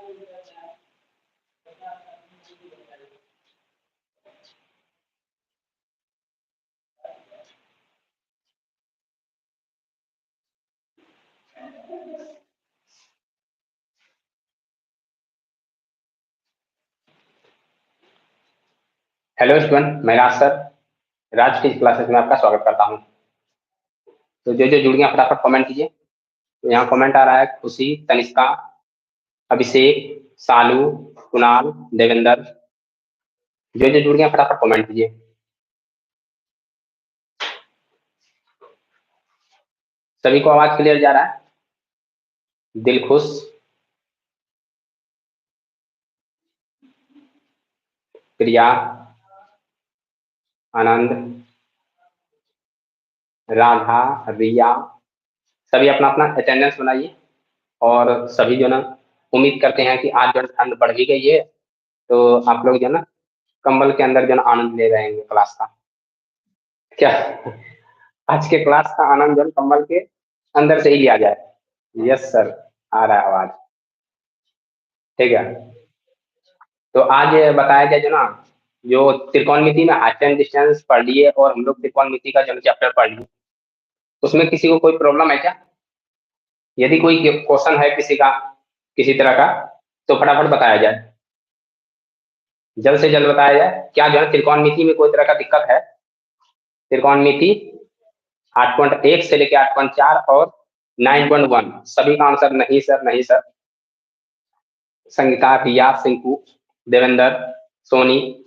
Hello student, मैं राज sir राज की classes में आपका स्वागत करता हूं। तो जो जुड़ गए फटाफट कमेंट कीजिए। तो यहाँ कमेंट आ रहा है खुशी, तनिष्का, अभिषेक, सालू, कुणाल, देवेंद्र। जो जुड़ गए फटाफट कमेंट कीजिए। सभी को आवाज क्लियर जा रहा है? दिल खुश, प्रिया, आनंद, राधा, रिया, सभी अपना अपना अटेंडेंस बनाइए। और सभी जो ना उम्मीद करते हैं कि आज जो ठंड बढ़ भी गई है, तो आप लोग जो ना कंबल के अंदर जो ना आनंद ले रहे हैं क्लास का। क्या आज के क्लास का आनंद जो कंबल के अंदर से ही लिया जाए। यस सर, आ रहा है आवाज। ठीक है, तो आज बताया जाए जो ना जो त्रिकोणमिति में हाइट एंड डिस्टेंस पढ़ लिए और हम लोग त्रिकोणमिति का जो चैप्टर पढ़ लिए, उसमें किसी को कोई प्रॉब्लम है क्या? यदि कोई क्वेश्चन है किसी का, किसी तरह का, तो फटाफट बताया जाए, जल्द से जल्द बताया जाए। क्या जो है त्रिकोणमिति में कोई तरह का दिक्कत है? त्रिकोणमिति 8.1 से लेकर 8.4 और 9.1, सभी का आंसर नहीं सर, नहीं सर। संगीता, रिया, सिंकू, देवेंद्र, सोनी,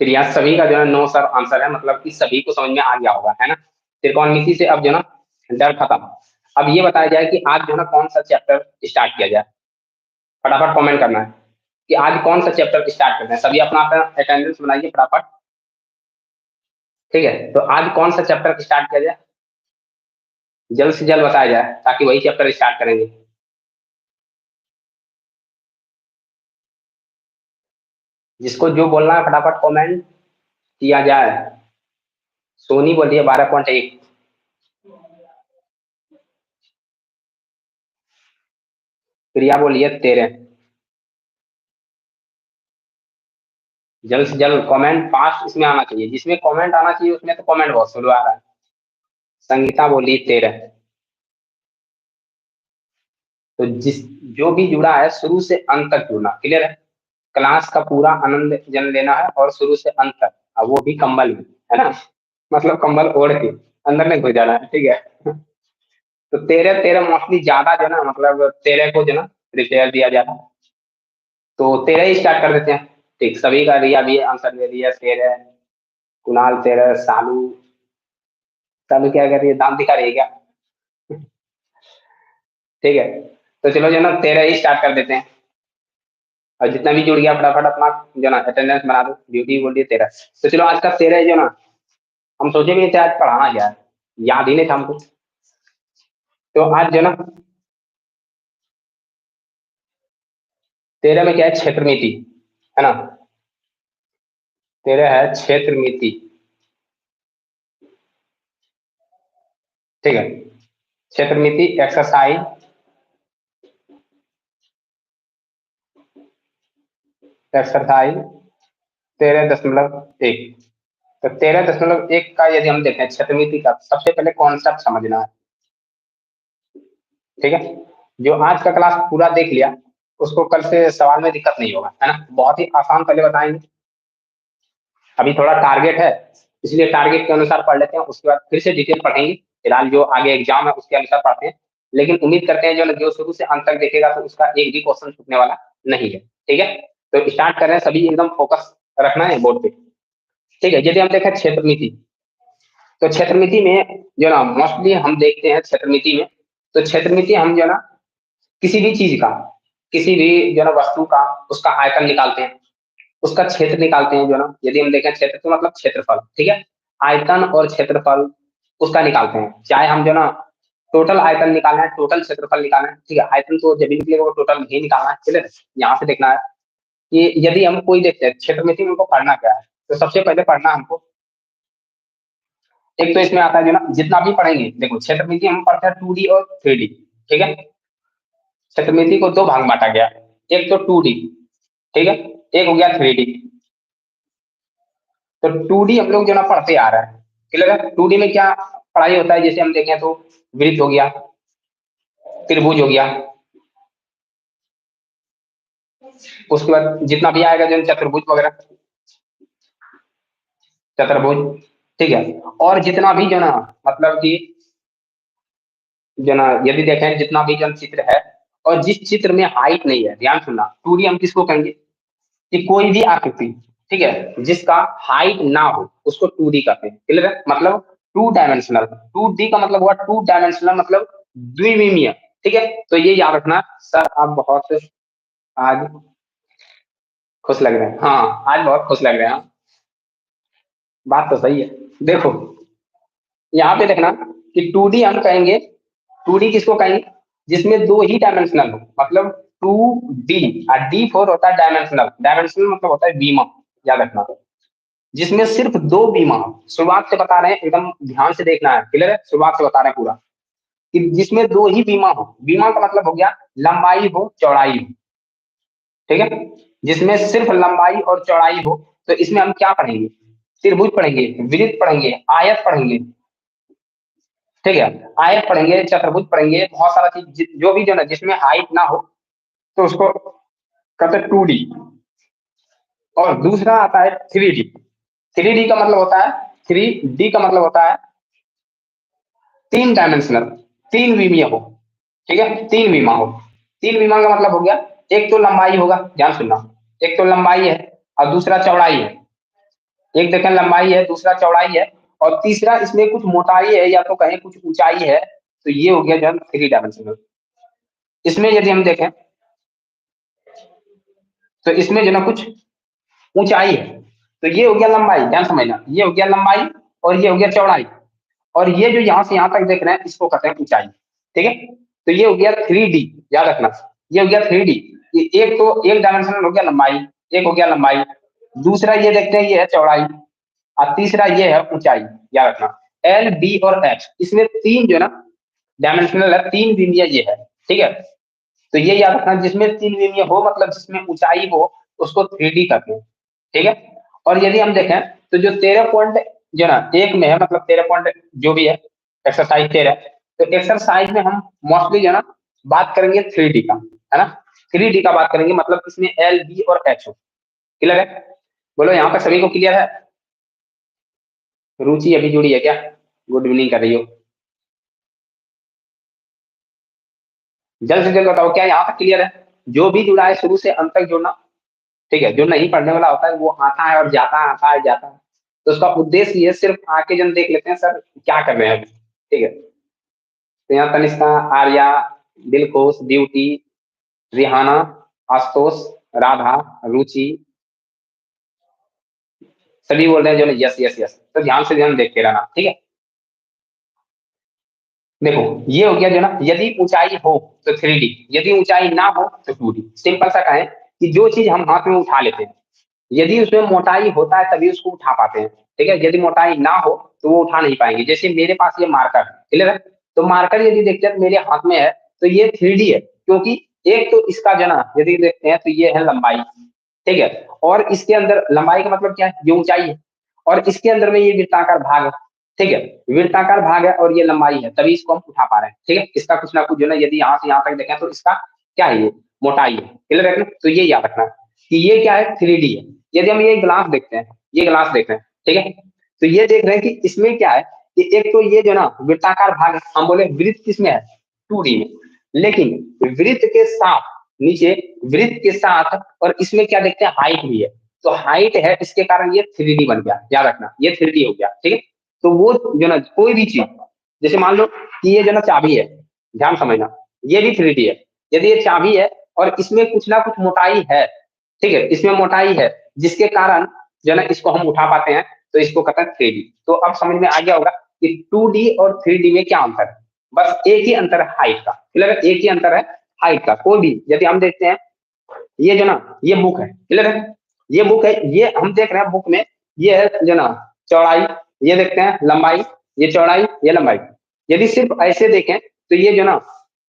प्रिया, सभी का जो है नो सर आंसर है। मतलब कि सभी को समझ में आ गया होगा, है ना? त्रिकोणमिति से अब जो ना डर खत्म। अब ये बताया जाए कि आज जो ना कौन सा चैप्टर स्टार्ट किया जाए। फटाफट कमेंट करना है कि आज कौन सा चैप्टर स्टार्ट करना है। सभी अपना अपना अटेंडेंस बनाइए फटाफट। ठीक है, तो आज कौन सा चैप्टर स्टार्ट किया जाए, जल्द से जल्द बताया जाए, ताकि वही चैप्टर स्टार्ट करेंगे। जिसको जो बोलना है फटाफट कमेंट किया जाए। सोनी बोलिए 12.1, प्रिया बोलिए 13। जल्द से जल्द कमेंट फास्ट इसमें आना चाहिए, जिसमें कमेंट आना चाहिए उसमें तो कमेंट बहुत स्लो आ रहा है। संगीता बोली 13। तो जिस जो भी जुड़ा है शुरू से अंत तक जुड़ना, क्लियर है? क्लास का पूरा आनंद जन लेना है और शुरू से अंत तक, और वो भी कंबल में, है ना? मतलब कंबल ओढ़ के अंदर नहीं घुस जाना है, ठीक है? तो 13 13 मोस्टली ज्यादा जो ना, मतलब 13 को जो ना प्रिपेयर दिया जाता है, तो 13 ही स्टार्ट कर देते हैं। ठीक, सभी का रिया भी आंसर दे दिया 13, कुणाल 13, सालू, सालू क्या कर रही है, दांत दिखा रही है क्या? ठीक है, तो चलो जो ना 13 ही स्टार्ट कर देते हैं। और जितना भी जुड़ गया फटाफट अपना जो ना अटेंडेंस बना दो। ड्यूटी बोल दिए 13, तो चलो आज का 13 जो ना हम सोचे भी नहीं थे आज पढ़ाना क्या है, याद ही नहीं था हमको। तो आज जो ना 13 में क्या है, क्षेत्र नीति, है ना? 13 है क्षेत्र नीति। ठीक है, क्षेत्र नीति एक्सरसाइज एक्सरसाइज 13.1। तो 13.1 का यदि हम देखें क्षेत्र नीति का, सबसे पहले कॉन्सेप्ट समझना है। ठीक है, जो आज का क्लास पूरा देख लिया उसको कल से सवाल में दिक्कत नहीं होगा, है ना? बहुत ही आसान पहले बताएंगे। अभी थोड़ा टारगेट है, इसलिए टारगेट के अनुसार पढ़ लेते हैं, उसके बाद फिर से डिटेल पढ़ेंगे। फिलहाल जो आगे एग्जाम है उसके अनुसार पढ़ते हैं, लेकिन उम्मीद करते हैं जो शुरू से अंत तक देखेगा तो उसका एक भी क्वेश्चन छूटने वाला नहीं है। ठीक है, तो स्टार्ट कर रहे हैं, सभी एकदम फोकस रखना है बोर्ड पे। ठीक है, यदि हम देखें क्षेत्र नीति, तो क्षेत्र नीति में जो ना मोस्टली हम देखते हैं क्षेत्र नीति में, तो क्षेत्र नीति हम जो ना किसी भी चीज का, किसी भी जो ना वस्तु का, उसका आयतन निकालते हैं, उसका क्षेत्र निकालते हैं। जो ना यदि हम देखें क्षेत्र तो मतलब क्षेत्रफल, ठीक है? आयतन और क्षेत्रफल उसका निकालते हैं। चाहे हम जो ना टोटल आयतन निकालना है, टोटल क्षेत्रफल निकालना है, ठीक है? आयतन तो जब भी निकलेगा वो टोटल ही निकालना है। चलिए यहाँ से देखना है कि यदि हम कोई देखते हैं क्षेत्र में हमको पढ़ना क्या है, तो सबसे पहले पढ़ना हमको, एक तो इसमें आता है जो ना जितना भी पढ़ेंगे, देखो क्षेत्र में हम पढ़ते हैं 2D और 3D। ठीक है, चतुर्मिति को दो भाग में बांटा गया, एक तो 2D, ठीक है, एक हो गया 3D। तो 2D हम लोग जो ना पढ़ते आ रहे हैं, क्लियर है। 2D में क्या पढ़ाई होता है, जैसे हम देखें तो वृत्त हो गया, त्रिभुज हो गया, उसके बाद जितना भी आएगा जो चतुर्भुज वगैरह, चतुर्भुज, ठीक है। और जितना भी जो ना मतलब कि जो ना यदि देखें जितना भी जो चित्र है, और जिस चित्र में हाइट नहीं है, ध्यान सुनना, 2D हम किसको कहेंगे कि कोई भी आकृति, ठीक है, जिसका हाइट ना हो उसको 2D कहते हैं, क्लियर है। मतलब 2 डायमेंशनल, 2D का मतलब हुआ 2 डायमेंशनल, मतलब द्विविमीय, ठीक है। तो ये याद रखना। सर आप बहुत आज खुश लग रहे हैं, हाँ आज बहुत खुश लग रहे हैं, हाँ, बात तो सही है। देखो यहाँ पे देखना कि 2D हम कहेंगे, 2D किसको कहेंगे जिसमें दो ही डायमेंशनल हो, मतलब 2D, और D4 होता है डायमेंशनल, डायमेंशनल मतलब होता है बीमा, याद रखना। जिसमें सिर्फ दो बीमा हो, शुरुआत से बता रहे हैं, एकदम ध्यान से देखना है, क्लियर है, शुरुआत से बता रहे हैं पूरा, कि जिसमें दो ही बीमा हो, बीमा का मतलब हो गया लंबाई हो चौड़ाई हो, ठीक है। जिसमें सिर्फ लंबाई और चौड़ाई हो, तो इसमें हम क्या पढ़ेंगे, त्रिभुज पढ़ेंगे, वृत्त पढ़ेंगे, आयत पढ़ेंगे, ठीक है, आयत पढ़ेंगे, चतुर्भुज पढ़ेंगे, बहुत सारा चीज जो भी जो ना जिसमें हाइट ना हो तो उसको कहते हैं 2D। और दूसरा आता है 3D। 3D का मतलब होता है, 3D का मतलब होता है 3 डायमेंशनल, 3 विमीय हो, ठीक है, 3 विमा हो। 3 विमा का मतलब हो गया, एक तो लंबाई होगा, ध्यान सुनना, एक तो लंबाई है और दूसरा चौड़ाई है, एक देखें लंबाई है दूसरा चौड़ाई है, और तीसरा इसमें कुछ मोटाई है या तो कहें कुछ ऊंचाई है, तो ये हो गया जो 3 डायमेंशनल। इसमें यदि हम देखें तो इसमें जो ना कुछ ऊंचाई है, तो ये हो गया लंबाई, ध्यान समझना, ये हो गया लंबाई और ये हो गया चौड़ाई, और ये जो यहां से यहां तक देख रहे हैं इसको कहते हैं ऊंचाई, ठीक है। तो ये हो गया 3D, याद रखना, ये हो गया 3D। एक तो एक डायमेंशनल हो गया लंबाई, एक हो गया लंबाई, दूसरा ये देखते हैं ये है चौड़ाई, और तीसरा ये है ऊंचाई, याद रखना। L, D और H, इसमें तीन जो है ना डायमेंशनल है, 3 विमीय ये है, ठीक है। तो ये याद रखना, जिसमें 3 विमीय हो मतलब जिसमें ऊंचाई हो उसको 3D कहते हैं, ठीक है। और यदि हम देखें तो जो 13 पॉइंट जो ना एक में है, मतलब 13 पॉइंट जो भी है, एक्सरसाइज 13, तो एक्सरसाइज में हम मोस्टली जो है ना बात करेंगे 3D का, है ना, 3D का बात करेंगे, मतलब इसमें L, D और H हो, क्लियर है। बोलो यहाँ पर सभी को क्लियर है। रुचि अभी जुड़ी है क्या, गुड इवनिंग कर रही हो, जल्द से जल्द बताओ क्या यहाँ तक क्लियर है। जो भी जुड़ा है शुरू से अंत तक जुड़ना, ठीक है। जो नहीं पढ़ने वाला होता है वो आता है और जाता है, आता है जाता है, तो उसका उद्देश्य ये सिर्फ आके जन देख लेते हैं सर क्या कर रहे हैं अभी, ठीक है। तो यहाँ तनिष्का, आर्या, दिलखुश, ब्यूटी, रिहाना, आशुतोष, राधा, रुचि, सभी बोल रहे हैं जो यस यस यस, तो ध्यान से ध्यान देखते रहना, ठीक है। देखो ये हो गया जो ना, यदि ऊंचाई हो तो 3D, यदि ऊंचाई ना हो तो 2D। सिंपल सा कहें कि जो चीज हम हाथ में उठा लेते हैं, यदि उसमें मोटाई होता है तभी उसको उठा पाते हैं, ठीक है। यदि मोटाई ना हो तो वो उठा नहीं पाएंगे। जैसे मेरे पास ये मार्कर है, क्लियर है, तो मार्कर यदि देखते हैं तो मेरे हाथ में है, तो ये 3D है, क्योंकि एक तो इसका जना यदि देखते हैं तो ये है लंबाई, ठीक है, और इसके अंदर लंबाई का मतलब क्या है, ये ऊंचाई है, और इसके अंदर में ये वृत्ताकार भाग है, ठीक है, वृत्ताकार भाग है और ये लंबाई है, तभी इसको हम उठा पा रहे हैं, ठीक है। इसका कुछ ना कुछ जो ना यदि यहाँ से यहाँ तक देखें तो इसका क्या है, ये मोटाई है, क्लियर रखना। तो ये याद रखना कि ये क्या है, 3D है। यदि हम ये ग्लास देखते हैं, ये ग्लास देख रहे हैं, ठीक है, तो ये देख रहे हैं कि इसमें क्या है कि एक तो ये जो ना वृत्ताकार भाग है, हम बोले वृत्त किसमें है, 2D में, लेकिन वृत्त के साथ नीचे, वृत्त के साथ और इसमें क्या देखते हैं, हाइट भी है, तो हाइट है इसके कारण ये 3D बन गया, याद रखना, ये 3D हो गया, ठीक है। तो वो जो ना कोई भी चीज, जैसे मान लो कि ये जो ना चाबी है, ध्यान समझना, ये भी 3D है। यदि ये चाबी है और इसमें कुछ ना कुछ मोटाई है, ठीक है, इसमें मोटाई है जिसके कारण जो ना इसको हम उठा पाते हैं, तो इसको कहते हैं 3D। तो अब समझ में आ गया होगा कि 2D और 3D में क्या अंतर है। बस एक ही अंतर है हाइट का, क्लियर है, एक ही अंतर है हाइट का। कोई भी यदि हम देखते हैं, ये जो ना ये बुक है, क्लियर है, ये बुक है, ये हम देख रहे हैं बुक में, ये है जो ना चौड़ाई, ये देखते हैं लंबाई, ये चौड़ाई ये लंबाई। यदि सिर्फ ऐसे देखें तो ये जो ना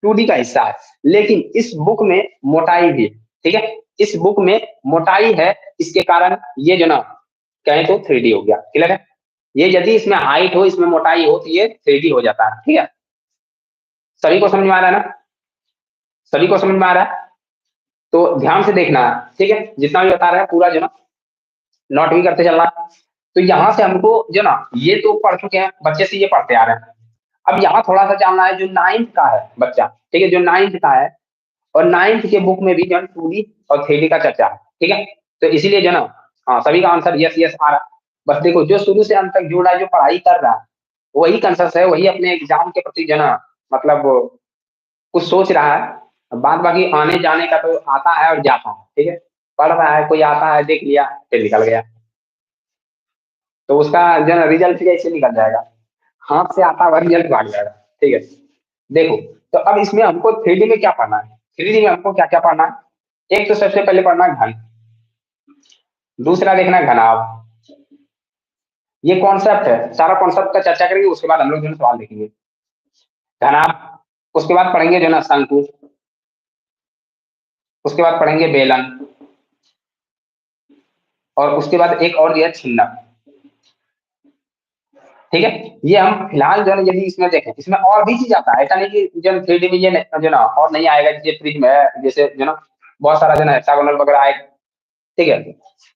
2D का हिस्सा है, लेकिन इस बुक में मोटाई भी है, ठीक है, इस बुक में मोटाई है, इसके कारण ये जो ना कहें तो 3D हो गया, क्लियर है। ये यदि इसमें हाइट हो, इसमें मोटाई हो, तो ये 3D हो जाता है, ठीक है। सभी को समझ में आ रहा है ना? सभी को समझ में आ रहा है? तो ध्यान से देखना है, ठीक है, जितना भी बता रहा है पूरा जो ना नोट भी करते चलना। तो यहाँ से हमको जो ना ये तो पढ़ चुके हैं, बच्चे से ये पढ़ते आ रहे हैं। अब यहाँ थोड़ा सा जानना है, जो 9th का है बच्चा, ठीक है, जो 9th का है, और 9th के बुक में भी जो 2D और 3D का चर्चा है, ठीक है। तो इसीलिए जो ना, हाँ, सभी का आंसर यस यस आ रहा है। बस देखो, जो शुरू से अंत तक जुड़ा है, जो पढ़ाई कर रहा है, वही कंसस है, वही अपने एग्जाम के प्रति जो ना मतलब कुछ सोच रहा है। बाद बाकी आने जाने का तो आता है और जाता है, ठीक है। पढ़ रहा है, कोई आता है, देख लिया, फिर निकल गया, तो उसका जो है रिजल्ट कैसे निकल जाएगा, हाथ से आता हुआ रिजल्ट भाग जाएगा, ठीक है। देखो, तो अब इसमें हमको 3D में क्या पढ़ना है, 3D में हमको क्या क्या पढ़ना है। एक तो सबसे पहले पढ़ना है घन, दूसरा देखना है घनाभ। ये कॉन्सेप्ट है, सारा कॉन्सेप्ट का चर्चा करेंगे, उसके बाद हम लोग जो है सवाल देखेंगे। घनाभ, उसके बाद पढ़ेंगे जो है ना शंकु, उसके बाद पढ़ेंगे बेलन, और उसके बाद एक और दिया छिन्नक, ठीक है। ये हम फिलहाल जो है यदि इसमें देखें, इसमें और भी चीज आता है, ऐसा नहीं कि जो 3D में ये जो ना और नहीं आएगा, जैसे प्रिज्म है, जैसे जो ना बहुत सारा जो है हेक्सागोनल वगैरह आए, ठीक है।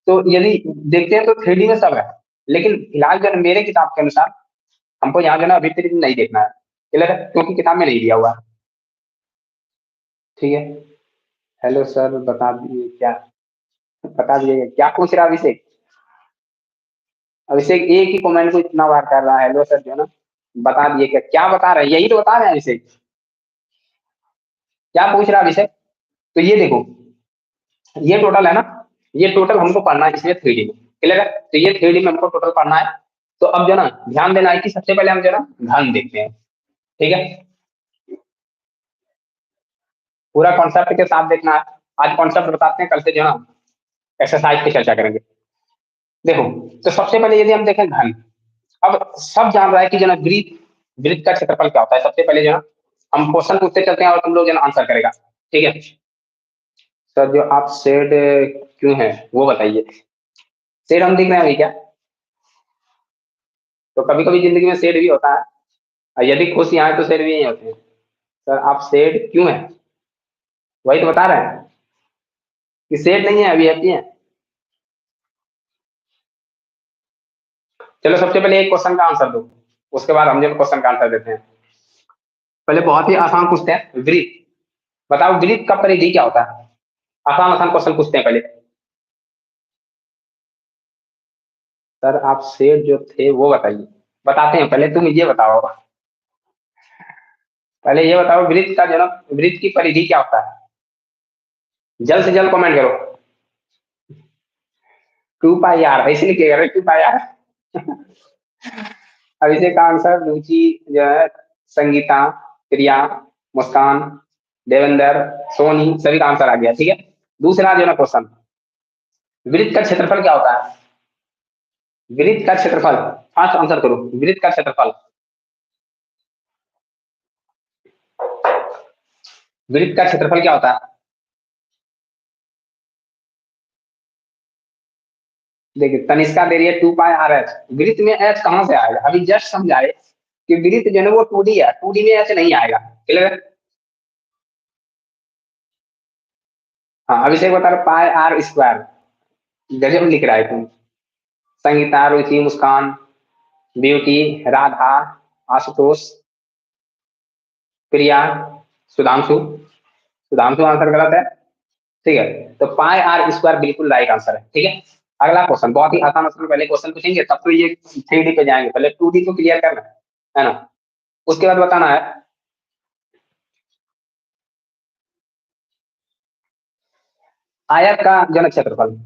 तो यदि देखते हैं तो 3D में सब है, लेकिन फिलहाल जो है मेरे किताब के अनुसार हमको यहाँ जो है ना अभी प्रिज्म नहीं देखना है, क्लियर है, क्योंकि किताब में नहीं दिया हुआ है, ठीक है। हेलो सर, बता दिए क्या, बता दिए क्या पूछ रहा है अभिषेक? अभिषेक एक ही कमेंट को इतना बार कर रहा है, हेलो सर जो है ना, बता दिए क्या, क्या बता रहे हैं, यही तो बता रहे हैं अभिषेक। क्या पूछ रहा है अभिषेक? तो ये देखो, ये टोटल है ना, ये टोटल हमको पढ़ना है इसमें 3D में, क्लियर है। तो ये 3D में हमको टोटल पढ़ना है। तो अब जो ना ध्यान देना है कि सबसे पहले हम जो ना घन देखते हैं, ठीक है। पूरा कॉन्सेप्ट के साथ देखना है। आज कॉन्सेप्ट बताते हैं, कल से जो ना एक्सरसाइज की चर्चा करेंगे। देखो, तो सबसे पहले यदि हम देखें घन, अब सब जान रहा है कि जो ना वृत्त, वृत्त का क्षेत्रफल क्या होता है। सबसे पहले जो ना हम क्वेश्चन पूछते चलते हैं और तुम लोग जो ना आंसर करेगा, ठीक है। सर जो आप शेड क्यों है वो बताइए। शेड हम दिख रहे हैं अभी क्या? तो कभी कभी जिंदगी में शेड भी होता है, और यदि खुश यहाँ है तो शेड भी यही होते हैं। सर आप शेड क्यों है, वही तो बता रहे हैं कि शेड नहीं है, अभी हैप्पी है। चलो सबसे पहले एक क्वेश्चन का आंसर दो, उसके बाद हम जब क्वेश्चन का आंसर देते हैं। पहले बहुत ही आसान पूछते हैं, वृत्त, बताओ वृत्त का परिधि क्या होता है। आसान आसान क्वेश्चन पूछते हैं पहले। सर आप शेड जो थे वो बताइए, बताते हैं, पहले तुम ये बताओ, पहले ये बताओ वृत्त का जन्म, वृत्त की परिधि क्या होता है, जल्द से जल्द कमेंट करो। 2 पाई आर, ऐसे लिखिएगा 2 पाई आर। अब इसे का आंसर रुचि जो है, संगीता, प्रिया, मुस्कान, देवेंद्र, सोनी, सभी का आंसर आ गया, ठीक है। दूसरा जो ना क्वेश्चन, वृत्त का क्षेत्रफल क्या होता है, वृत्त का क्षेत्रफल, फास्ट आंसर करो, वृत्त का क्षेत्रफल, वृत्त का क्षेत्रफल क्या होता है। देखिए तनिष्का दे रही है 2 पाई आर एच, वृत्त में एच कहां से आएगा, अभी जस्ट समझाए कि वृत्त जो है वो 2D है, 2D में एच नहीं आएगा, क्लियर है। हाँ, अभिषेक बता रहा पाई आर स्क्वायर, गजब लिख रहा है तुम। संगीता, रुचि, मुस्कान, ब्यूटी, राधा, आशुतोष, प्रिया, सुधांशु, सुधांशु आंसर गलत है, ठीक है। तो पाई आर स्क्वायर बिल्कुल राइट आंसर है, ठीक है। अगला क्वेश्चन बहुत ही आसान, आसान पहले क्वेश्चन पूछेंगे, तब तो ये 3D पे जाएंगे, पहले 2D को क्लियर करना है ना। उसके बाद बताना है आयत का जनक क्षेत्रफल,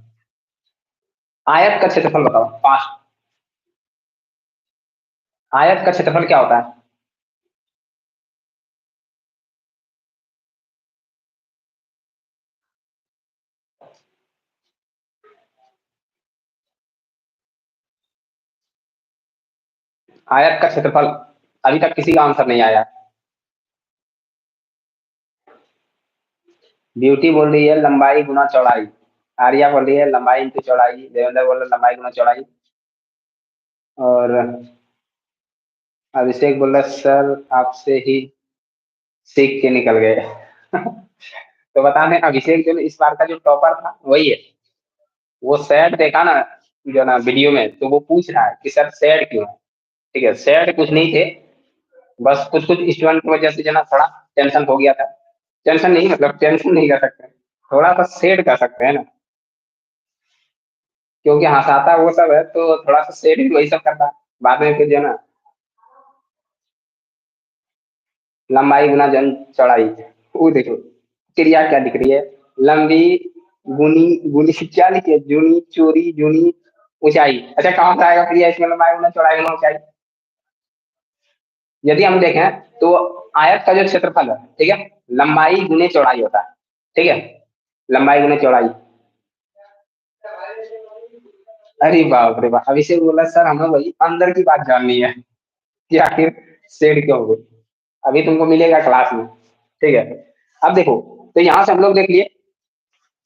आयत का क्षेत्रफल बताओ फास्ट। आयत का क्षेत्रफल क्या होता है। आयत का क्षेत्रफल, अभी तक किसी का आंसर नहीं आया। ब्यूटी बोल रही है लंबाई गुना चौड़ाई, आर्या बोल रही है लंबाई इंटू चौड़ाई, देवेंद्र बोल रहा है लंबाई गुना चौड़ाई, और अभिषेक बोल रहा है सर आपसे ही सीख के निकल गए। तो बता दें अभिषेक जो इस बार का जो टॉपर था वही है। वो सैड देखा ना जो ना वीडियो में, तो वो पूछ रहा है कि सर सैड क्यों है। ठीक है, सैड कुछ नहीं थे, बस कुछ कुछ स्टूडेंट की वजह से जो ना थोड़ा टेंशन हो गया था। टेंशन नहीं, मतलब टेंशन नहीं कर सकते, थोड़ा सा सेड कर सकते हैं ना, क्योंकि हंसाता वो सब है तो थोड़ा सा सेड भी वही सब करता है। बाद में फिर जो है ना लंबाई गुना जन चौड़ाई, वो देखो क्रिया क्या दिख रही है, लंबी गुनी गुनी क्या लिखी है, जूनी चोरी जूनी ऊंचाई। अच्छा कहाँ से आएगा क्रिया इसमें लंबाई गुना चौड़ाई गुना ऊंचाई। यदि हम देखें तो आयत का जो क्षेत्रफल है, ठीक है, लंबाई गुने चौड़ाई होता है। ठीक है, लंबाई गुने चौड़ाई। अरे बाप रे बाप, अभिषेक बोला सर हमें वही अंदर की बात जाननी है कि आखिर शेड क्यों हो गई। अभी तुमको मिलेगा क्लास में। ठीक है, अब देखो, तो यहां से हम लोग देख लिए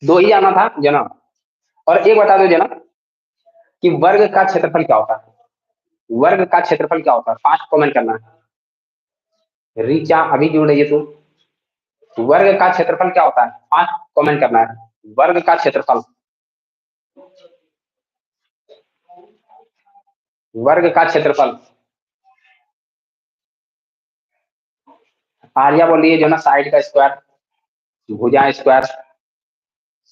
दो ही आना था जना, और एक बता दो जना कि वर्ग का क्षेत्रफल क्या होता है। वर्ग का क्षेत्रफल क्या होता है, फास्ट कमेंट करना है। रिचा अभी जुड़ रही है तुम। वर्ग का क्षेत्रफल क्या होता है, फास्ट कमेंट करना है। वर्ग का क्षेत्रफल, वर्ग का क्षेत्रफल। आर्या बोल रही है जो ना साइड का स्क्वायर, भुजा स्क्वायर।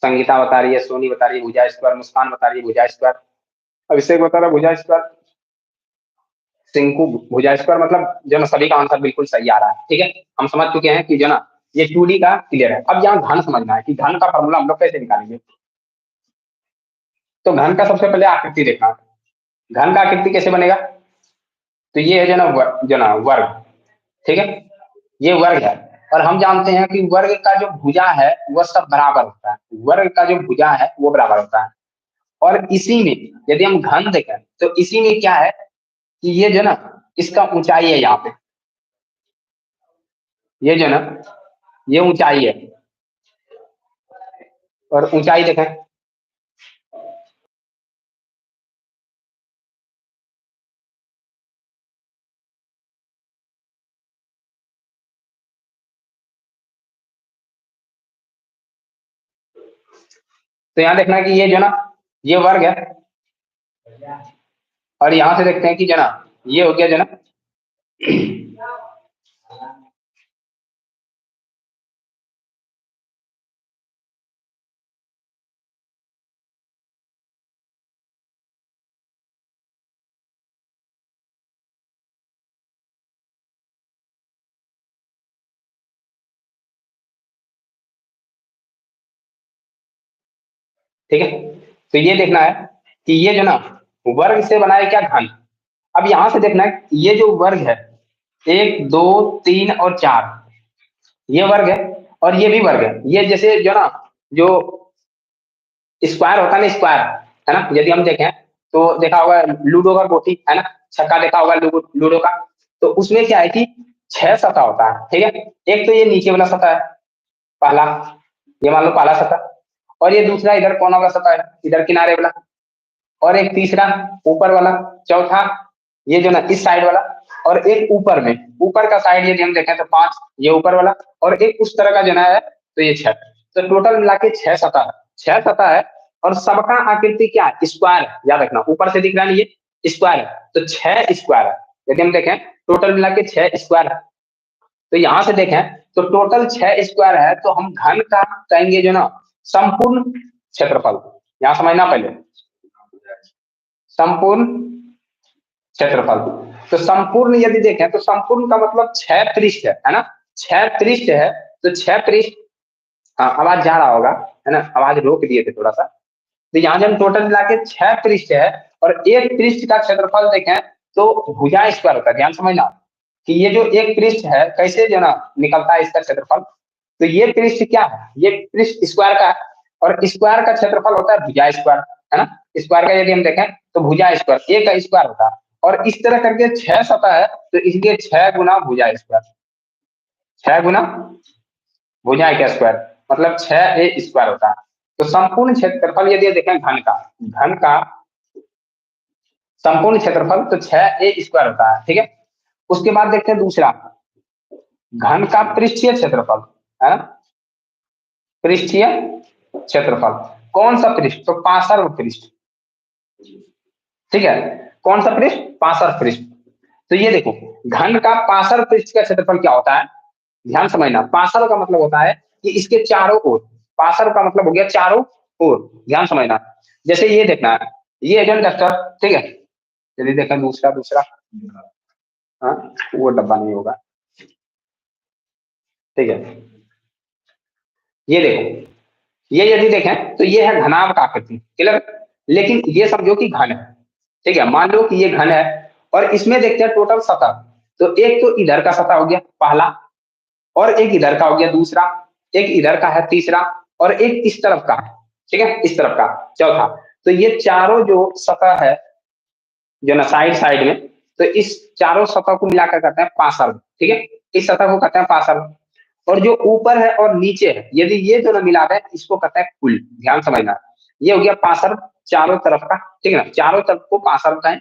संगीता बता रही है, सोनी बता रही है भुजा स्क्वायर, मुस्कान बता रही है भुजा स्क्वायर, अभिषेक बता रहा है भुजा स्क्वायर, सिंकू भुजा स्क्वायर। मतलब जो ना सभी का आंसर बिल्कुल सही आ रहा है। ठीक है, हम समझ चुके हैं कि जो ना ये 2D का क्लियर है। अब यहाँ घन समझना है कि घन का फॉर्मूला हम लोग कैसे निकालेंगे। तो घन का सबसे पहले आकृति देखना है। घन का आकृति कैसे बनेगा, तो ये है जो ना जो ना वर्ग। ठीक है, ये वर्ग है, और हम जानते हैं कि वर्ग का जो भुजा है वह सब बराबर होता है। वर्ग का जो भुजा है वो बराबर होता है। और इसी में यदि हम घन देखें तो इसी में क्या है कि ये जो ना इसका ऊंचाई है यहाँ पे, ये जो ना ये ऊंचाई है, और ऊंचाई देखें तो यहाँ देखना कि ये जो ना ये वर्ग है, और यहां से देखते हैं कि जो ना ये हो गया जो ना ठीक है, तो ये देखना है कि ये जो ना वर्ग से बना है क्या, घन। अब यहां से देखना है ये जो वर्ग है, एक दो तीन और चार, ये वर्ग है, और ये भी वर्ग है। ये जैसे जो ना जो स्क्वायर होता है ना, स्क्वायर है ना, यदि हम देखें तो देखा होगा लूडो का गोटी है ना, छक्का देखा होगा लूडो लूडो का। तो उसमें क्या है कि छह सतह होता है। ठीक है, एक तो ये नीचे वाला सतह है, पहला, ये मान लो पहला सतह, और ये दूसरा इधर कोना वाला सतह है, इधर किनारे वाला, और एक तीसरा ऊपर वाला, चौथा ये जो ना इस साइड वाला, और एक ऊपर में, ऊपर का साइड यदि हम देखें तो पांच, ये ऊपर वाला, और एक उस तरह का जो है तो ये छह। तो टोटल मिला के छह सतह है, छह सतह है। और सबका आकृति क्या है, स्क्वायर है, याद रखना ऊपर से दिख रहा है ये स्क्वायर है, तो छह स्क्वायर है। यदि हम देखें टोटल मिला के छह स्क्वायर है, तो यहां से देखें तो टोटल छह स्क्वायर है, तो हम घन का कहेंगे जो ना संपूर्ण क्षेत्रफल। यहां समझना पहले, संपूर्ण क्षेत्रफल। तो संपूर्ण यदि देखें तो संपूर्ण का मतलब छह पृष्ठ है ना, छह पृष्ठ है, तो छह पृष्ठ। हाँ आवाज जा रहा होगा है ना, आवाज रोक दिए थे थोड़ा सा। तो यहाँ जब टोटल मिला के छह पृष्ठ है, और एक पृष्ठ का क्षेत्रफल देखें तो भुजा स्क्वायर होता है। ध्यान समझना कि ये जो एक पृष्ठ है कैसे जो ना निकलता है इसका क्षेत्रफल। तो ये पृष्ठ क्या है, ये पृष्ठ स्क्वायर का है, और स्क्वायर का क्षेत्रफल होता है भुजा स्क्वायर, है ना। स्क्वायर का यदि हम देखें तो भुजा स्क्वायर एक का स्क्वायर होता है, और इस तरह करके छह सतह है, तो इसलिए छह गुना भुजा स्क्वायर, छह गुना भुजा का स्क्वायर। मतलब 6a² होता है। तो संपूर्ण क्षेत्रफल यदि देखें घन का संपूर्ण क्षेत्रफल तो 6a² होता है, ठीक है। उसके बाद देखते हैं दूसरा, घन का पृष्ठीय क्षेत्रफल है ना, पृष्ठीय क्षेत्रफल। कौन सा पृष्ठ? तो पार्श्व पृष्ठ, ठीक है। कौन सा पृष्ठ? पार्श्व पृष्ठ। तो ये देखो, घन का पार्श्व पृष्ठ का क्षेत्रफल क्या होता है, ध्यान समझना। पार्श्व का मतलब होता है कि इसके चारों ओर, पार्श्व का मतलब हो गया चारों ओर, ध्यान समझना। जैसे ये देखना है, ये है डस्टर, ठीक है। यदि देखा दूसरा दूसरा, हाँ वो डब्बा नहीं होगा, ठीक है। ये देखो, ये यदि देखें तो ये है घनाभ का आकृति, क्लियर। लेकिन ये समझो कि घन है, ठीक है। मान लो कि ये घन है और इसमें देखते हैं टोटल सतह। तो एक तो इधर का सतह हो गया पहला, और एक इधर का हो गया दूसरा, एक इधर का है तीसरा, और एक इस तरफ का है, ठीक है, इस तरफ का चौथा। तो ये चारों जो सतह है जो ना साइड साइड में, तो इस चारों सतह को मिलाकर कहते हैं पार्श्व, ठीक है। इस सतह को कहते हैं पार्श्व। और जो ऊपर है और नीचे है, यदि ये दोनों मिला दें इसको कहते हैं कुल, ध्यान समझना। ये हो गया पार्श्व चारों तरफ का, ठीक है ना, चारों तरफ को पार्श्व कहें,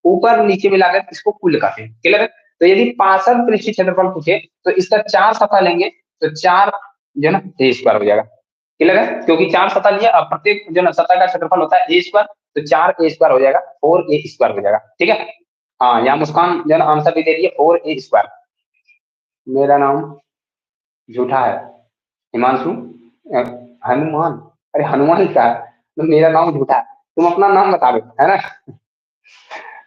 ऊपर नीचे मिला दें इसको कुल कहते हैं, क्लियर है। तो यदि पार्श्व पृष्ठीय क्षेत्रफल पूछे तो इसका 4 सतह लेंगे तो 4 जो ना a² हो जाएगा, क्लियर है। क्योंकि 4 सतह लिए, अब प्रत्येक जो ना सतह का क्षेत्रफल होता है a², तो 4a² हो जाएगा, 4a² हो जाएगा, ठीक है। हाँ, यहाँ मुस्कान जो ना आंसर भी दे रही है 4a²। मेरा नाम झूठा है, हिमांशु। हनुमान, अरे हनुमान क्या है, तो मेरा नाम झूठा है, तुम अपना नाम बता दो, है ना।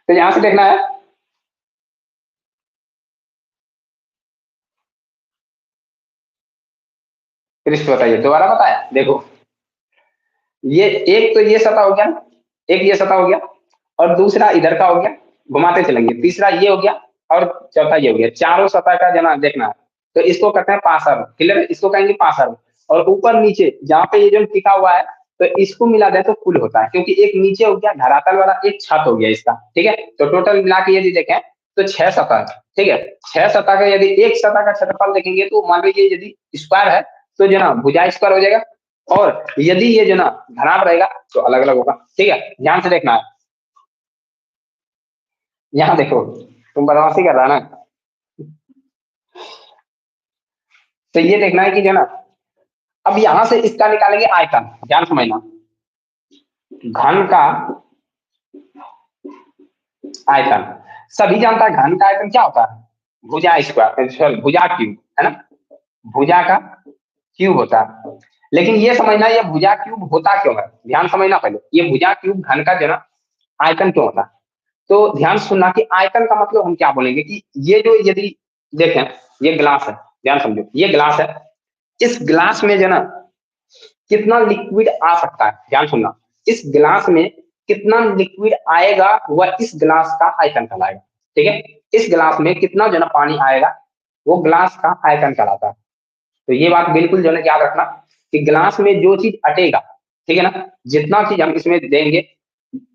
तो यहाँ से देखना है, पृष्ठ बताइए, दोबारा बताया देखो। ये एक तो ये सतह हो गया, एक ये सतह हो गया, और दूसरा इधर का हो गया, घुमाते चलेंगे, तीसरा ये हो गया, और चौथा ये हो गया। चारों सतह का जना देखना है, तो इसको कहते हैं पार्श्व, क्लियर है, इसको कहेंगे पार्श्व। और ऊपर नीचे जहाँ पे ये जो टिका हुआ है, तो इसको मिला दे तो कुल होता है, क्योंकि एक नीचे हो गया धरातल वाला, एक छत हो गया इसका, ठीक है। तो टोटल मिला के यदि देखें तो 6 सतह है, ठीक है। 6 सतह का यदि एक सतह का क्षेत्रफल देखेंगे तो मान लीजिए यदि स्क्वायर है तो जो ना भुजा² हो जाएगा, और यदि ये जो ना धनाभ रहेगा तो अलग अलग होगा, ठीक है। ध्यान से देखना है, यहाँ देखो, तुम बदमाशी कर रहा ना। तो ये देखना है कि जो ना, अब यहां से इसका निकालेंगे आयतन, ध्यान समझना। घन का आयतन, सभी जानता है घन का आयतन क्या होता है, भुजा² सॉरी भुजा क्यूब, है ना, भुजा का क्यूब होता है। लेकिन ये समझना ये भुजा क्यूब होता क्यों है, ध्यान समझना पहले, ये भुजा क्यूब घन का जो ना आयतन क्यों होता है। तो ध्यान सुनना कि आयतन का मतलब हम क्या बोलेंगे कि ये जो यदि देखें, ये ग्लास है, ध्यान समझो, ये ग्लास है, इस ग्लास में जो ना कितना लिक्विड आ सकता है, ध्यान सुनना, इस ग्लास में कितना लिक्विड आएगा वह इस ग्लास का आयतन कहलाएगा, ठीक है। इस ग्लास में कितना जो ना पानी आएगा वो ग्लास का आयतन कहलाता है। तो ये बात बिल्कुल जो है याद रखना कि ग्लास में जो चीज अटेगा, ठीक है ना, जितना चीज हम इसमें देंगे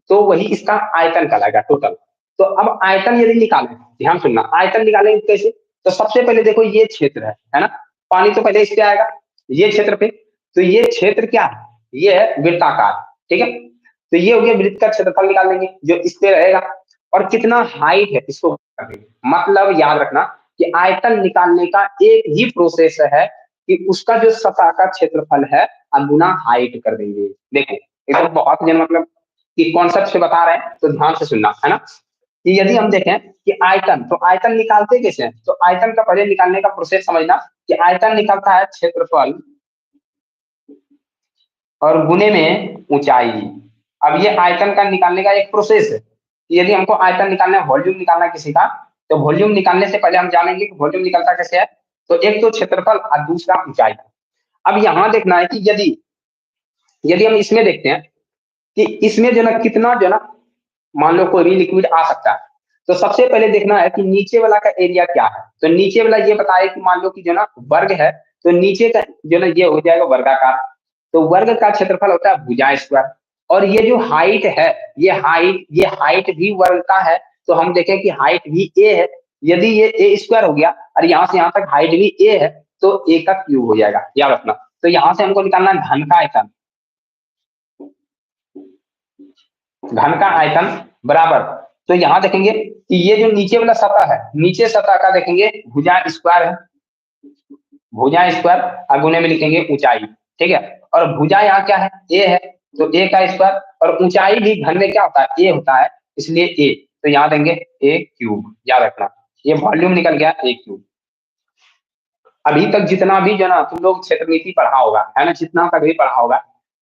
तो वही इसका आयतन कहलाएगा टोटल। तो अब आयतन यदि निकालें, ध्यान सुनना, आयतन निकालेंगे कैसे। तो सबसे पहले देखो ये क्षेत्र है ना, पानी तो पहले इस पे आएगा, ये क्षेत्र पे। तो ये क्षेत्र क्या है, ये है वृत्ताकार, ठीक है। तो ये हो गया वृत्त का क्षेत्रफल निकाल लेंगे जो इस पे रहेगा, और कितना हाइट है इसको मतलब याद रखना कि आयतन निकालने का एक ही प्रोसेस है कि उसका जो सतह का क्षेत्रफल है गुना हाइट कर देंगे। देखो ये तो बहुत जन मतलब कि कॉन्सेप्ट से बता रहे हैं, तो ध्यान से सुनना, है ना। कि यदि हम देखें कि आयतन, तो आयतन निकालते कैसे हैं, तो आयतन का पहले निकालने का प्रोसेस समझना कि आयतन निकलता है क्षेत्रफल और गुने में ऊंचाई। अब ये आयतन का निकालने का एक प्रोसेस है कि यदि हमको आयतन निकालना है, वॉल्यूम निकालना है किसी का, तो वॉल्यूम निकालने से पहले हम जानेंगे कि वॉल्यूम निकलता कैसे है। तो एक तो क्षेत्रफल और दूसरा ऊंचाई। अब यहां देखना है कि यदि यदि हम इसमें देखते हैं कि इसमें जो ना कितना जो ना मान लो कोई भी लिक्विड आ सकता है, तो सबसे पहले देखना है कि नीचे वाला का एरिया क्या है। तो नीचे वाला ये बताए कि मान लो कि जो ना वर्ग है, तो नीचे का जो ना ये हो जाएगा वर्गाकार। तो वर्ग का क्षेत्रफल होता है भुजा²। और ये जो हाइट है, ये हाइट भी वर्ग का है। तो हम देखें कि हाइट भी ए है, यदि ये a² हो गया और यहाँ से यहाँ तक हाइट भी ए है, तो ए का क्यूब हो जाएगा, याद रखना। तो यहां से हमको निकालना है घन का आयतन। घन का आयतन बराबर, तो यहां देखेंगे कि ये जो नीचे वाला सतह है, नीचे सतह का देखेंगे भुजा स्क्वायर है, भुजा स्क्वायर और गुने में लिखेंगे ऊंचाई, ठीक है। और भुजा यहाँ क्या है, ए है, तो ए का स्क्वायर, और ऊंचाई भी घन में क्या होता है, ए होता है, इसलिए ए, तो यहाँ देंगे ए क्यूब, याद रखना, ये वॉल्यूम निकल गया ए क्यूब। अभी तक जितना भी जो ना तुम लोग क्षेत्रमिति पढ़ा होगा, है ना, जितना तक भी पढ़ा होगा,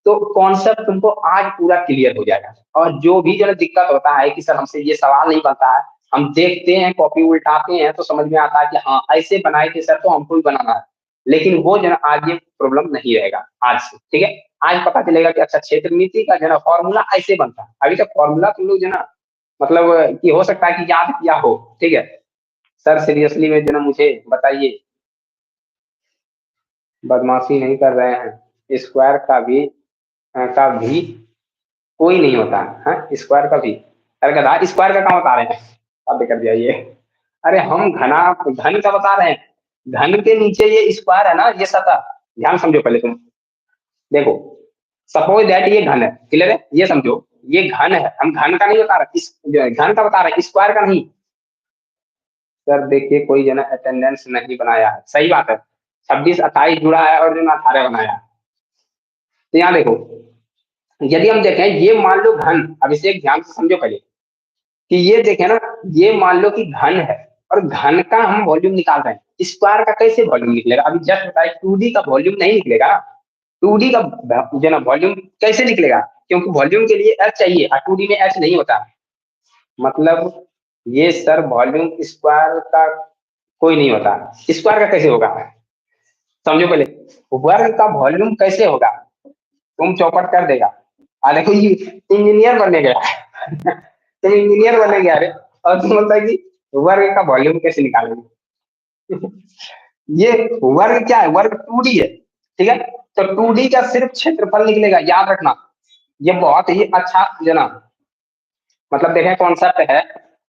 तो कॉन्सेप्ट तुमको आज पूरा क्लियर हो जाएगा। और जो भी जो दिक्कत होता है कि सर हमसे ये सवाल नहीं बनता है, हम देखते हैं कॉपी उल्टाते हैं तो समझ में आता है कि हाँ ऐसे बनाए थे सर, तो हमको भी बनाना है, लेकिन वो जो ना आज ये प्रॉब्लम नहीं रहेगा आज से, ठीक है। आज पता चलेगा कि अच्छा क्षेत्रमिति का जो ना फॉर्मूला ऐसे बनता है। अभी तक फॉर्मूला तुम लोग जो ना मतलब कि हो सकता है कि याद किया हो, ठीक है। सर सीरियसली में जो ना मुझे बताइए, बदमाशी नहीं कर रहे हैं, स्क्वायर का भी कोई नहीं होता है, स्क्वायर का भी, अरे गधा स्क्वायर का कहाँ बता रहे हैं, आप कर दिया ये, अरे हम घन का बता रहे हैं, घन के नीचे ये स्क्वायर है ना, ये सतह, ध्यान समझो पहले तुम, देखो सपोज दैट ये घन है, क्लियर है, ये समझो ये घन है, हम घन का नहीं बता रहे, इस घन का बता रहे, स्क्वायर का नहीं। सर देखिए कोई जना अटेंडेंस नहीं बनाया है, सही बात है, 26 28 जुड़ा है और जो 18 बनाया है। तो यहाँ देखो, यदि हम देखें ये मान लो घन, अब इसे एक ध्यान से समझो पहले कि ये देखें ना, ये मान लो कि घन है और घन का हम वॉल्यूम निकाल रहे हैं, स्क्वायर का कैसे वॉल्यूम निकलेगा, अभी जस्ट बताए 2D का वॉल्यूम नहीं निकलेगा, 2D का जो ना वॉल्यूम कैसे निकलेगा, क्योंकि वॉल्यूम के लिए एच चाहिए और 2D में एच नहीं होता, मतलब ये सर वॉल्यूम स्क्वायर का कोई नहीं होता, स्क्वायर का कैसे होगा, समझो पहले, वर्ग का वॉल्यूम कैसे होगा, तुम चौपट कर देगा, देखो ये इंजीनियर बनने गया तुम इंजीनियर बनने गया रे, और तुम बोलता है कि वर्ग का वॉल्यूम कैसे निकालेंगे ये वर्ग क्या है, वर्ग 2D है, ठीक है। तो 2D का सिर्फ क्षेत्रफल निकलेगा, याद रखना, ये बहुत ही अच्छा जना मतलब देखें कॉन्सेप्ट है।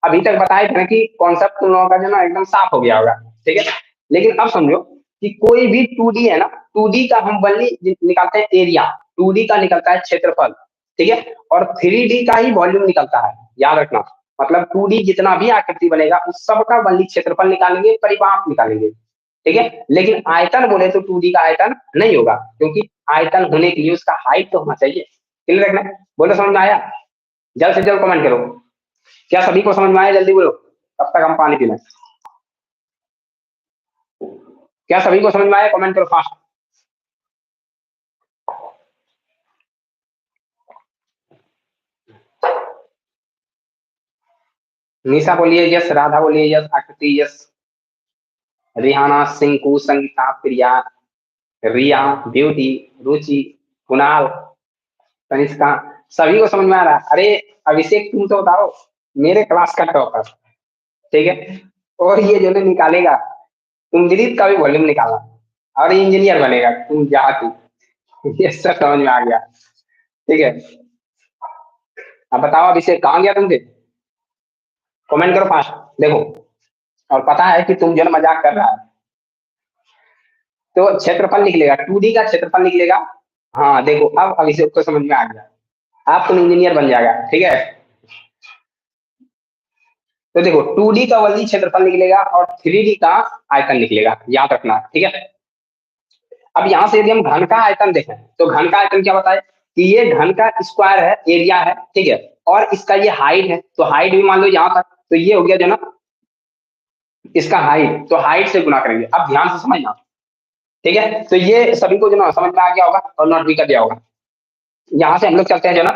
अभी तक बताए थे कि कॉन्सेप्ट तुम लोगों का जो ना एकदम साफ हो गया होगा, ठीक है। लेकिन अब समझो कि कोई भी 2D है ना, 2D का हम वनली निकालते हैं एरिया, 2D का निकलता है क्षेत्रफल, ठीक है, और 3D का ही वॉल्यूम निकलता है, याद रखना, मतलब 2D जितना भी आकृति बनेगा उस सबका वनली क्षेत्रफल निकालेंगे, परिमाप निकालेंगे, ठीक है। लेकिन आयतन बोले तो 2D का आयतन नहीं होगा, क्योंकि आयतन होने के लिए उसका हाइट तो होना चाहिए, क्लियर रखना, बोलो समझ में आया, जल्द से जल्द कमेंट करो, क्या सभी को समझ में आया, जल्दी बोलो, तब तक हम पानी पी लें, क्या सभी को समझ में आया, कमेंट करो फास्ट। निशा बोलिए यस, राधा बोलिए यस, आकृति यस, रिहाना, सिंकू, संगीता, प्रिया, रिया, ब्यूटी, रुचि, कुणाल, तनिष्का, सभी को समझ में आ रहा है, अरे अभिषेक तुम तो बताओ, मेरे क्लास का टॉपर, ठीक है, और ये जो निकालेगा, तुम दिलीप का भी वॉल्यूम निकालना, और इंजीनियर बनेगा तुम, जा तू ये सब समझ में आ गया, ठीक है। अब बताओ अभिषेक कहाँ गया तुम, कमेंट करो फास्ट, देखो, और पता है कि तुम जो मजाक कर रहा है, तो क्षेत्रफल निकलेगा, 2D का क्षेत्रफल निकलेगा, हाँ देखो अब अभिषेक को समझ में आ गया, आप तुम इंजीनियर बन जाएगा, ठीक है। तो देखो 2D का वही क्षेत्रफल निकलेगा और 3D का आयतन निकलेगा, याद रखना, ठीक है। अब यहाँ से यदि हम घन का आयतन देखें, तो घन का आयतन क्या बताए कि ये घन का स्क्वायर है, एरिया है, ठीक है, और इसका ये हाइट है, तो हाइट भी मान लो यहाँ तक, तो ये हो गया जो ना इसका हाइट, तो हाइट से गुना करेंगे, अब ध्यान से समझना, ठीक है। तो ये सभी को जो ना समझ में आ गया होगा और नोट भी कर दिया होगा, यहाँ से हम लोग चलते हैं जो ना,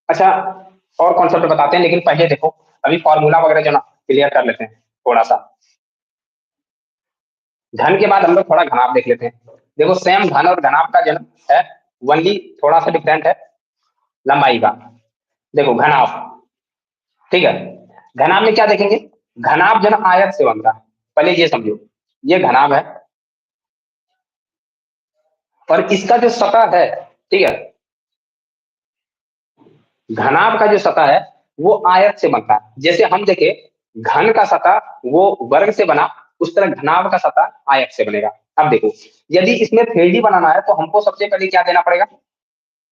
अच्छा और कॉन्सेप्ट बताते हैं, लेकिन पहले देखो अभी फॉर्मूला वगैरह जो ना क्लियर कर लेते हैं थोड़ा सा, घन के बाद हम लोग थोड़ा घनाभ देख लेते हैं, देखो सेम घन और घनाभ का जन्म है, वनली थोड़ा सा डिफरेंट है लंबाई का, देखो घनाभ, ठीक है, घनाभ में क्या देखेंगे, घनाभ जन आयत से बनता है, पहले ये समझो, ये घनाभ है और इसका जो सतह है, ठीक है, घनाभ का जो सतह है वो आयत से बनता है, जैसे हम देखे घन का सतह वो वर्ग से बना, उस तरह घनाभ का सतह आयत से बनेगा, अब देखो, यदि इसमें 3D बनाना है तो हमको सबसे पहले क्या देना पड़ेगा,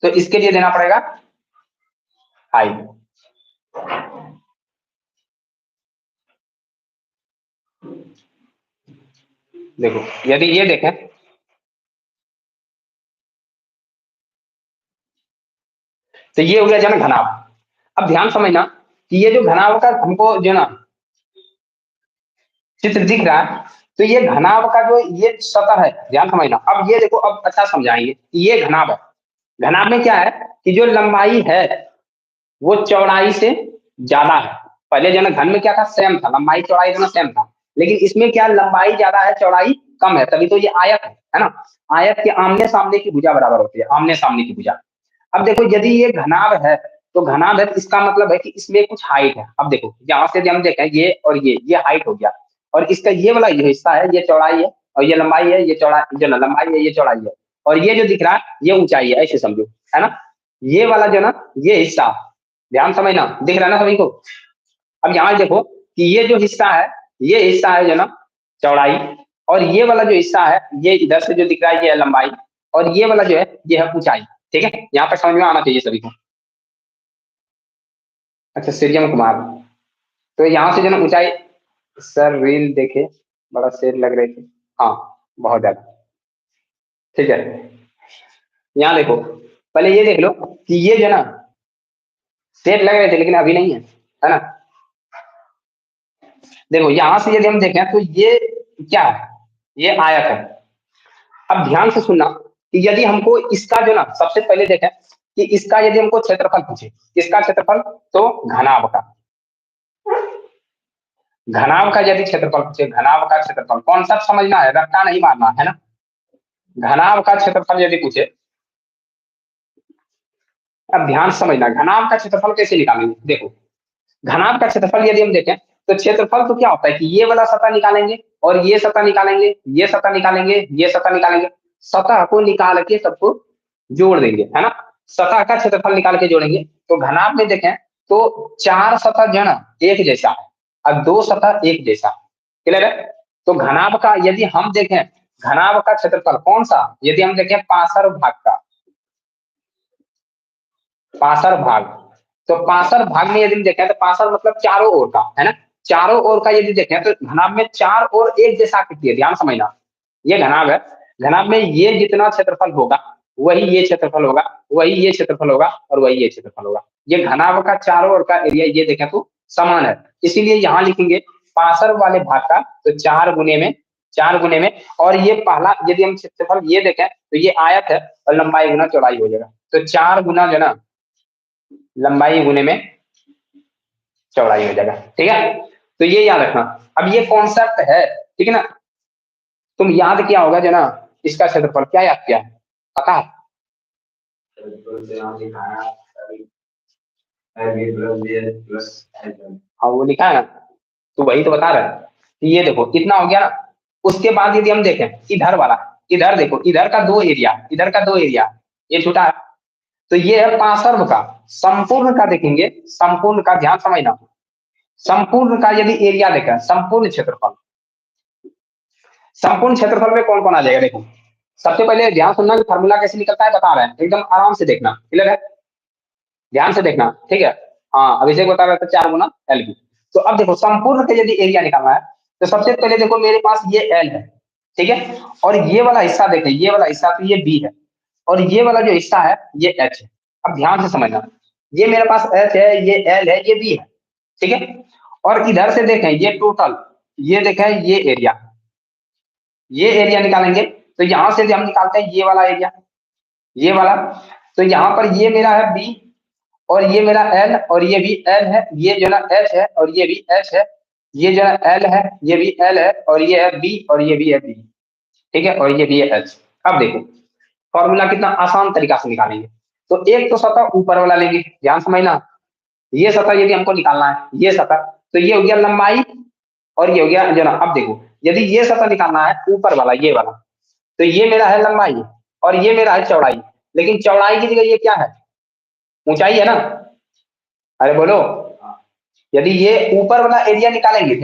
तो इसके लिए देना पड़ेगा हाइट। देखो यदि ये देखें, तो ये हो गया जो ना घनाभ। अब ध्यान समझना कि ये जो घनाभ का हमको जो ना चित्र दिख रहा है, तो ये घनाभ का जो ये सतह है, ध्यान समझना। अब ये देखो, अब अच्छा समझाएंगे कि ये घनाभ है। घनाभ में क्या है कि जो लंबाई है वो चौड़ाई से ज्यादा है। पहले जो ना घन में क्या था, सेम था, लंबाई चौड़ाई दोनों सेम था, लेकिन इसमें क्या लंबाई ज्यादा है चौड़ाई कम है, तभी तो ये आयत है ना। आयत के आमने सामने की भुजा बराबर होती है, आमने सामने की भुजा। अब देखो यदि ये घनाभ है, तो घनाभ है तो इसका मतलब है कि इसमें कुछ हाइट है। अब देखो यहाँ से हम देखें, ये और ये हाइट हो गया, और इसका ये वाला जो हिस्सा है ये चौड़ाई है, और ये लंबाई है, ये चौड़ाई जो ना लंबाई है ये चौड़ाई है, और ये जो दिख रहा है ये ऊंचाई है, ऐसे समझो, है ना। ये वाला जो ना ये हिस्सा, ध्यान समझना, दिख रहा है ना सभी को। अब यहाँ देखो कि ये जो हिस्सा है, ये हिस्सा है जो ना चौड़ाई, और ये वाला जो हिस्सा है ये इधर से जो दिख रहा है ये है लंबाई, और ये वाला जो है ये है ऊंचाई। ठीक है, यहाँ पर समझ में आना चाहिए सभी को। अच्छा, सीरियम कुमार, तो यहाँ से जो ना ऊंचाई, सर रील देखे, बड़ा शेर लग रहे थे। हाँ, बहुत ज्यादा। ठीक है, यहाँ देखो, पहले ये देख लो कि ये जो ना शेर लग रहे थे लेकिन अभी नहीं है ना। देखो यहाँ से यदि हम देखें तो ये क्या है, ये आयत है। अब ध्यान से सुनना कि यदि हमको इसका जो ना सबसे पहले देखें कि इसका यदि हमको क्षेत्रफल पूछे, इसका क्षेत्रफल, तो घनाभ का, घनाभ का यदि क्षेत्रफल पूछे, घनाभ का क्षेत्रफल कौन सा समझना है, रट्टा नहीं मारना है ना। घनाभ का क्षेत्रफल यदि पूछे, अब ध्यान से समझना, घनाभ का क्षेत्रफल कैसे निकालेंगे। देखो घनाभ का क्षेत्रफल यदि हम देखें तो क्षेत्रफल तो क्या होता है कि ये वाला सतह निकालेंगे, और ये सतह निकालेंगे, ये सतह निकालेंगे, ये सतह निकालेंगे, सतह को निकाल के सबको जोड़ देंगे, है ना। सतह का क्षेत्रफल निकाल के जोड़ेंगे, तो घनाभ में देखें तो चार सतह जो है ना एक जैसा है, और दो सतह एक जैसा, क्लियर है। तो घनाभ का यदि हम देखें, घनाभ का क्षेत्रफल कौन सा, यदि हम देखें पार्श्व भाग का, पार्श्व भाग, तो पार्श्व भाग में यदि हम देखें तो पार्श्व मतलब चारों ओर का, है ना। चारों ओर का यदि देखें तो घनाभ में चार ओर एक जैसा आकृति है, ध्यान समझना। ये घनाभ है, घनाभ में ये जितना क्षेत्रफल होगा वही ये क्षेत्रफल होगा, वही ये क्षेत्रफल होगा, और वही ये क्षेत्रफल होगा। ये घनाभ का चारों ओर का एरिया ये देखें तो समान है, इसीलिए यहाँ लिखेंगे पार्श्व वाले भाग का, तो चार गुने में, चार गुने में, और ये पहला यदि हम क्षेत्रफल ये देखें तो ये आयत है, और लंबाई गुना चौड़ाई हो जाएगा, तो चार गुना जो ना लंबाई गुने में चौड़ाई हो जाएगा। ठीक है, तो ये याद रखना। अब ये कॉन्सेप्ट है, ठीक है ना। तुम याद किया होगा जो ना इसका क्षेत्रफल, क्या याद किया है पता है। हाँ वो लिखा है ना, तो वही तो बता रहा है कि ये देखो इतना हो गया ना। उसके बाद यदि हम देखें इधर वाला, इधर देखो, इधर का दो एरिया, इधर का दो एरिया, ये छोटा है, तो ये है पार्श्व का। संपूर्ण का देखेंगे, संपूर्ण का ध्यान समझना, संपूर्ण का यदि एरिया देखें, संपूर्ण क्षेत्रफल, संपूर्ण क्षेत्रफल में कौन कौन आ जाएगा। देखो सबसे पहले ध्यान सुनना कि फार्मूला कैसे निकलता है, बता रहे हैं, एकदम आराम से देखना, क्लियर है, ध्यान से देखना, ठीक है। हाँ, अभिषेक बता रहा था 4 गुना LB। तो अब देखो संपूर्ण का यदि एरिया निकालना है, तो सबसे पहले देखो मेरे पास ये L है, ठीक है, और ये वाला हिस्सा देखें, ये वाला हिस्सा तो ये B है, और ये वाला जो हिस्सा है ये H है। अब ध्यान से समझना, ये मेरे पास H है, ये L है, ये B है, ठीक है। और इधर से देखें ये टोटल, ये देखें ये एरिया निकालेंगे, तो यहां से हम निकालते हैं ये वाला एरिया, ये वाला, तो यहाँ पर ये मेरा है B, और ये मेरा L, और ये भी L है, ये जो ना H है, और ये भी H है, ये जो है L है, ये भी L है, और ये है B, और ये भी है B, ठीक है, और ये भी है H। अब देखो फॉर्मूला कितना आसान तरीका से निकालेंगे। तो एक तो सतह ऊपर वाला लेंगे, ध्यान समझना, ये सतह यदि हमको निकालना है, ये सतह, तो ये हो गया लंबाई, और ये हो गया जो ना, अब देखो यदि ये सतह निकालना है ऊपर वाला, ये वाला, तो ये मेरा है लंबाई, और ये मेरा है चौड़ाई, लेकिन चौड़ाई की जगह ये क्या है, ऊंचाई है ना। अरे बोलो, यदि ये ऊपर वाला एरिया निकालेंगे,